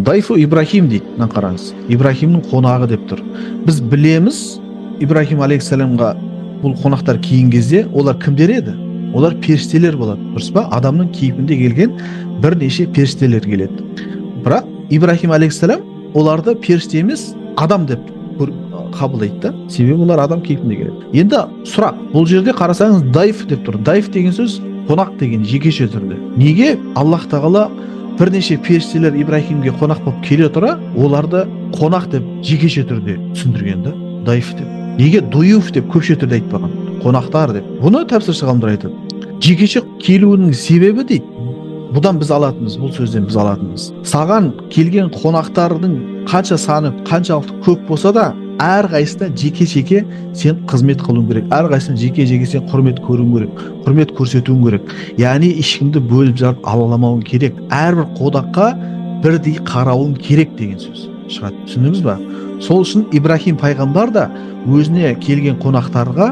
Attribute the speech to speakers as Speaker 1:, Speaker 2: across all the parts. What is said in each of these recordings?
Speaker 1: Дайфу Ибрахим дейді, мына қараңыз. Ибрахимнің қонағы деп тұр. Біз білеміз, Ибрахим алейхиссаламға бұл қонақтар келген кезде олар кімдер еді? Олар періштелер болады, дұрыс па? Адамның кейпінде келген бірнеше періштелер келеді. Бірақ Ибрахим алейхиссалам оларды періште емес, адам деп қабылдайды да. Себебі олар адам кейпінде келеді. Енді сұрақ, бұл жерде қарасаңыз дайф деп тұр. Дайф деген сөз қонақ деген жекеше түрде. Неге Аллах тағала бірнеше періштелер Ибрахимге қонақ болып келе тұра, оларды қонақ деп жекеше түрде түсіндірген да, дайф деп. Неге дуюф деп көпше түрде айтпаған? Қонақтар деп. Бұны тәпсірші ғалымдар айтады. Жекеше келуінің себебі дейді. Бұдан біз алатынбыз, бұл сөзден біз алатынбыз. Саған келген қонақтардың қанша саны, қаншалықты көп болса да, әрқайсысына жеке-жеке сен қызмет қылуың керек. Әрқайсысына жеке-жеке сен құрмет көруің керек, құрмет көрсетуің керек. Яғни ешкімді бөліп жарып алаламауың керек. Әрбір қонаққа бірдей қарауың керек деген сөз шығады. Түсіндіңіз ба? Сол үшін Ибрахим пайғамбар да өзіне келген қонақтарға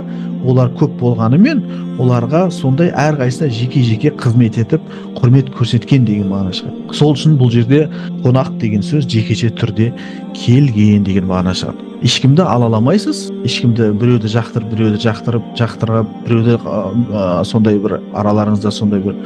Speaker 1: олар көп болғанымен оларға сондай әрқайсысына жеке-жеке қызмет етіп құрмет көрсеткен деген мағына шығады. Сол үшін бұл жерде қонақ деген сөз жекеше түрде келген деген мағына шығады. Ешкімді алаламайсыз, ешкімді біреуді жақтырып, біреуді сондай бір араларыңызда сондай бір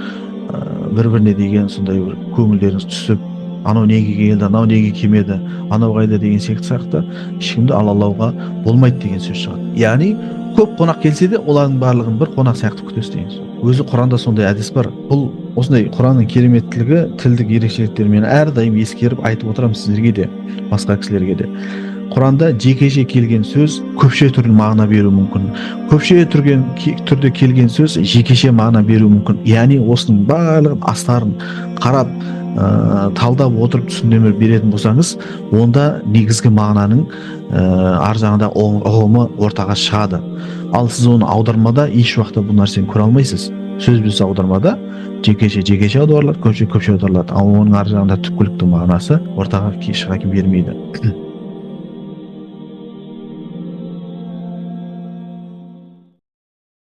Speaker 1: бір-біріне деген сондай бір көңілдеріңіз түсіп, анау неге келді, анау неге келмеді, анау қайда деген сияқты ешкімді алалауға болмайды деген сөз шығады. Яғни көп қонақ келсе де олардың барлығын бір қонақ сияқты күтесіз деген сөз. Өзі Құранда сондай әдіс бар. Бұл осындай Құранның кереметтілігі, тілдік ерекшеліктерін әрдайым ескеріп айтып отырамын сіздерге де, басқа кісілерге де. Құранда жекеше келген сөз көпше түрде мағына беруі мүмкін. Көпше түрде келген сөз жекеше мағына беруі мүмкін. Яғни осының барлығын астарын қарап, талдап отырып түсіндірме беретін болсаңыз, онда негізгі мағынаның ар жағында ұғымы ортаға шығады. Ал сіз оны аудармада еш уақытта бұл нәрсені көре алмайсыз. Сөз біз аудармада жекеше аударылады, көпше аударылады. Ал оның ар жағында түпкілікті мағынасы ортаға шыға бермейді.